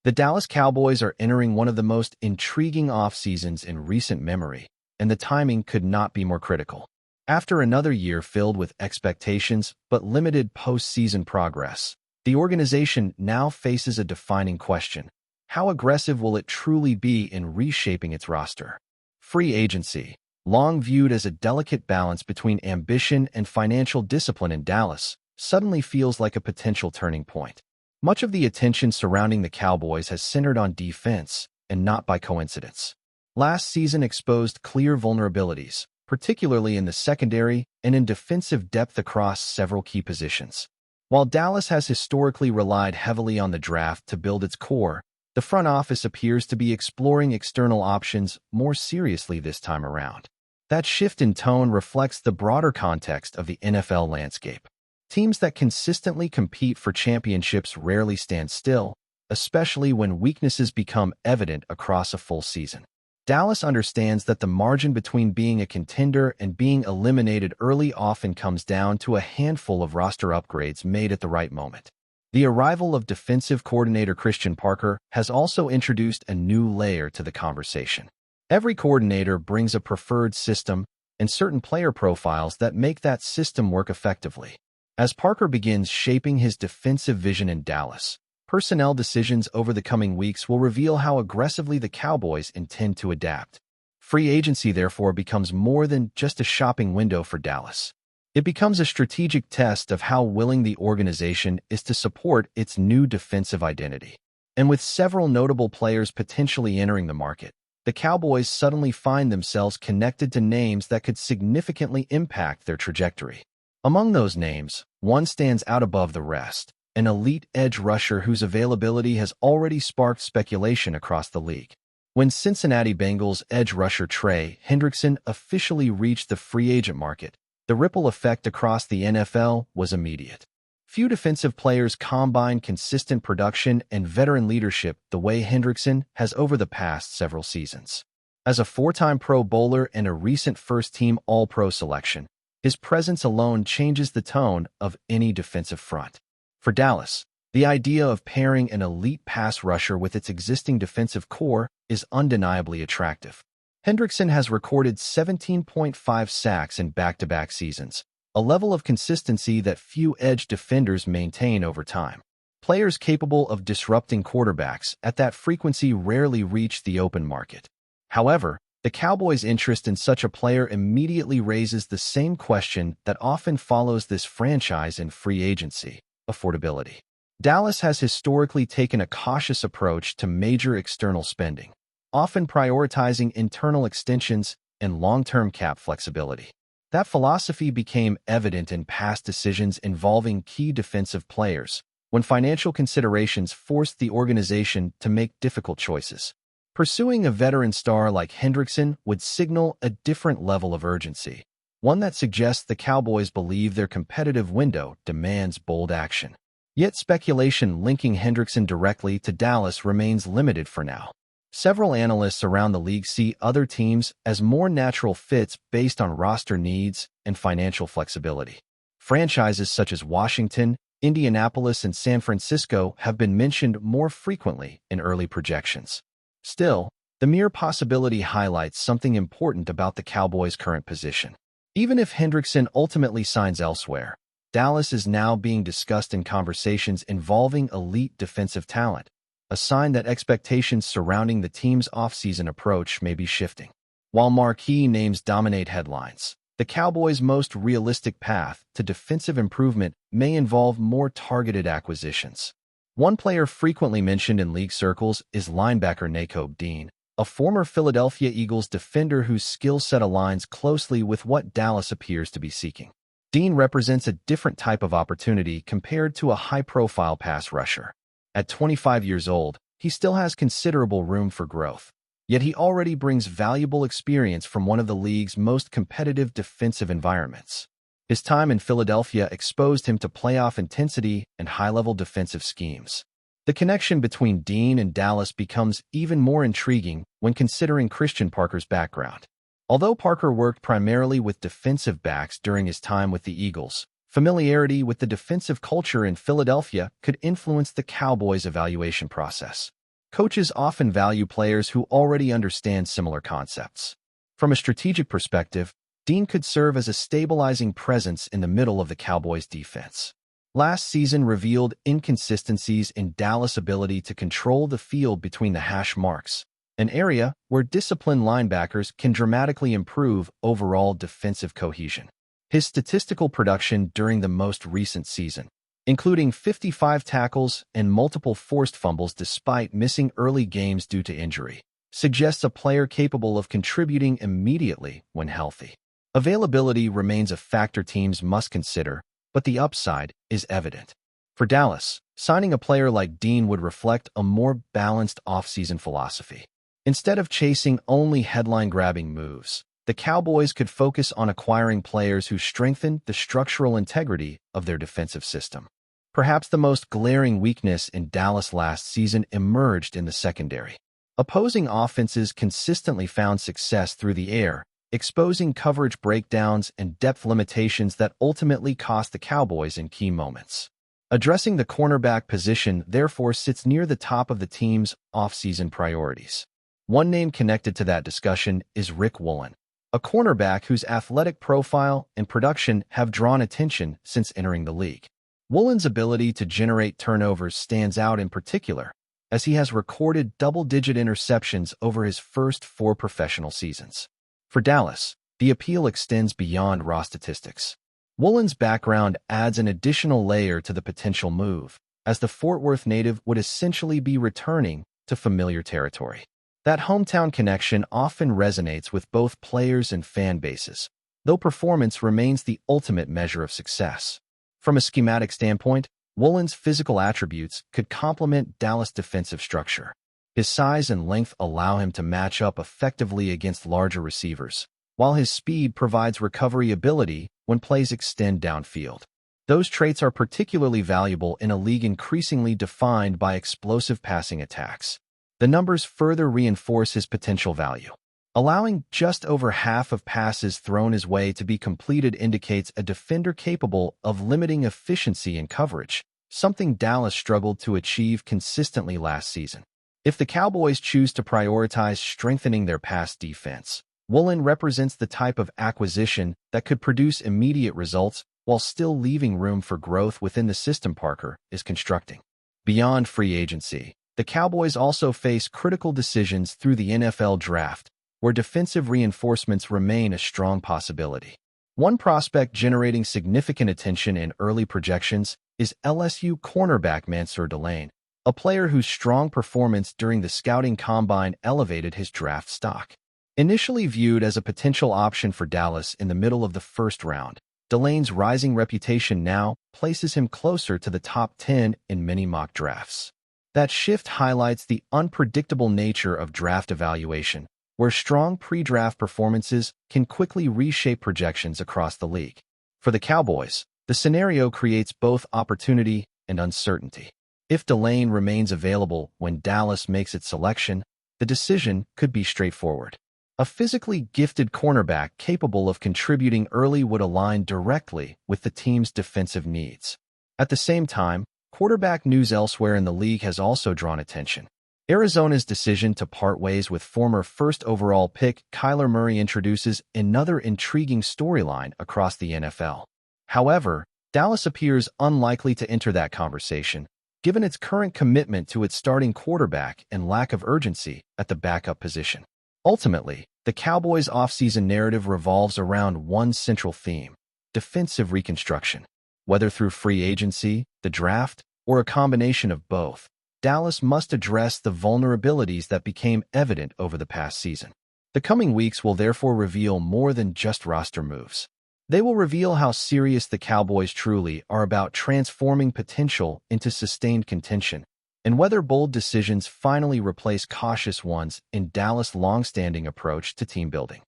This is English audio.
The Dallas Cowboys are entering one of the most intriguing offseasons in recent memory, and the timing could not be more critical. After another year filled with expectations but limited postseason progress, the organization now faces a defining question. How aggressive will it truly be in reshaping its roster? Free agency, long viewed as a delicate balance between ambition and financial discipline in Dallas, suddenly feels like a potential turning point. Much of the attention surrounding the Cowboys has centered on defense, and not by coincidence. Last season exposed clear vulnerabilities, particularly in the secondary and in defensive depth across several key positions. While Dallas has historically relied heavily on the draft to build its core, the front office appears to be exploring external options more seriously this time around. That shift in tone reflects the broader context of the NFL landscape. Teams that consistently compete for championships rarely stand still, especially when weaknesses become evident across a full season. Dallas understands that the margin between being a contender and being eliminated early often comes down to a handful of roster upgrades made at the right moment. The arrival of defensive coordinator Christian Parker has also introduced a new layer to the conversation. Every coordinator brings a preferred system and certain player profiles that make that system work effectively. As Parker begins shaping his defensive vision in Dallas, personnel decisions over the coming weeks will reveal how aggressively the Cowboys intend to adapt. Free agency, therefore, becomes more than just a shopping window for Dallas. It becomes a strategic test of how willing the organization is to support its new defensive identity. And with several notable players potentially entering the market, the Cowboys suddenly find themselves connected to names that could significantly impact their trajectory. Among those names, one stands out above the rest, an elite edge rusher whose availability has already sparked speculation across the league. When Cincinnati Bengals edge rusher Trey Hendrickson officially reached the free agent market, the ripple effect across the NFL was immediate. Few defensive players combine consistent production and veteran leadership the way Hendrickson has over the past several seasons. As a four-time Pro Bowler and a recent first-team All-Pro selection, his presence alone changes the tone of any defensive front. For Dallas, the idea of pairing an elite pass rusher with its existing defensive core is undeniably attractive. Hendrickson has recorded 17.5 sacks in back-to-back seasons, a level of consistency that few edge defenders maintain over time. Players capable of disrupting quarterbacks at that frequency rarely reach the open market. However, the Cowboys' interest in such a player immediately raises the same question that often follows this franchise in free agency: affordability. Dallas has historically taken a cautious approach to major external spending, often prioritizing internal extensions and long-term cap flexibility. That philosophy became evident in past decisions involving key defensive players, when financial considerations forced the organization to make difficult choices. Pursuing a veteran star like Hendrickson would signal a different level of urgency, one that suggests the Cowboys believe their competitive window demands bold action. Yet speculation linking Hendrickson directly to Dallas remains limited for now. Several analysts around the league see other teams as more natural fits based on roster needs and financial flexibility. Franchises such as Washington, Indianapolis, and San Francisco have been mentioned more frequently in early projections. Still, the mere possibility highlights something important about the Cowboys' current position. Even if Hendrickson ultimately signs elsewhere, Dallas is now being discussed in conversations involving elite defensive talent, a sign that expectations surrounding the team's offseason approach may be shifting. While marquee names dominate headlines, the Cowboys' most realistic path to defensive improvement may involve more targeted acquisitions. One player frequently mentioned in league circles is linebacker Nakobe Dean, a former Philadelphia Eagles defender whose skill set aligns closely with what Dallas appears to be seeking. Dean represents a different type of opportunity compared to a high-profile pass rusher. At 25 years old, he still has considerable room for growth, yet he already brings valuable experience from one of the league's most competitive defensive environments. His time in Philadelphia exposed him to playoff intensity and high-level defensive schemes. The connection between Dean and Dallas becomes even more intriguing when considering Christian Parker's background. Although Parker worked primarily with defensive backs during his time with the Eagles, familiarity with the defensive culture in Philadelphia could influence the Cowboys' evaluation process. Coaches often value players who already understand similar concepts. From a strategic perspective, Dean could serve as a stabilizing presence in the middle of the Cowboys' defense. Last season revealed inconsistencies in Dallas' ability to control the field between the hash marks, an area where disciplined linebackers can dramatically improve overall defensive cohesion. His statistical production during the most recent season, including 55 tackles and multiple forced fumbles despite missing early games due to injury, suggests a player capable of contributing immediately when healthy. Availability remains a factor teams must consider, but the upside is evident. For Dallas, signing a player like Dean would reflect a more balanced offseason philosophy. Instead of chasing only headline-grabbing moves, the Cowboys could focus on acquiring players who strengthen the structural integrity of their defensive system. Perhaps the most glaring weakness in Dallas last season emerged in the secondary. Opposing offenses consistently found success through the air, exposing coverage breakdowns and depth limitations that ultimately cost the Cowboys in key moments. Addressing the cornerback position therefore sits near the top of the team's offseason priorities. One name connected to that discussion is Riq Woolen, a cornerback whose athletic profile and production have drawn attention since entering the league. Woolen's ability to generate turnovers stands out in particular, as he has recorded double-digit interceptions over his first 4 professional seasons. For Dallas, the appeal extends beyond raw statistics. Woolen's background adds an additional layer to the potential move, as the Fort Worth native would essentially be returning to familiar territory. That hometown connection often resonates with both players and fan bases, though performance remains the ultimate measure of success. From a schematic standpoint, Woolen's physical attributes could complement Dallas' defensive structure. His size and length allow him to match up effectively against larger receivers, while his speed provides recovery ability when plays extend downfield. Those traits are particularly valuable in a league increasingly defined by explosive passing attacks. The numbers further reinforce his potential value. Allowing just over half of passes thrown his way to be completed indicates a defender capable of limiting efficiency in coverage, something Dallas struggled to achieve consistently last season. If the Cowboys choose to prioritize strengthening their pass defense, Woolen represents the type of acquisition that could produce immediate results while still leaving room for growth within the system Parker is constructing. Beyond free agency, the Cowboys also face critical decisions through the NFL draft, where defensive reinforcements remain a strong possibility. One prospect generating significant attention in early projections is LSU cornerback Mansour Delane, a player whose strong performance during the scouting combine elevated his draft stock. Initially viewed as a potential option for Dallas in the middle of the first round, Delane's rising reputation now places him closer to the top 10 in many mock drafts. That shift highlights the unpredictable nature of draft evaluation, where strong pre-draft performances can quickly reshape projections across the league. For the Cowboys, the scenario creates both opportunity and uncertainty. If Delane remains available when Dallas makes its selection, the decision could be straightforward. A physically gifted cornerback capable of contributing early would align directly with the team's defensive needs. At the same time, quarterback news elsewhere in the league has also drawn attention. Arizona's decision to part ways with former first overall pick Kyler Murray introduces another intriguing storyline across the NFL. However, Dallas appears unlikely to enter that conversation, given its current commitment to its starting quarterback and lack of urgency at the backup position. Ultimately, the Cowboys' offseason narrative revolves around one central theme: defensive reconstruction. Whether through free agency, the draft, or a combination of both, Dallas must address the vulnerabilities that became evident over the past season. The coming weeks will therefore reveal more than just roster moves. They will reveal how serious the Cowboys truly are about transforming potential into sustained contention, and whether bold decisions finally replace cautious ones in Dallas' long-standing approach to team building.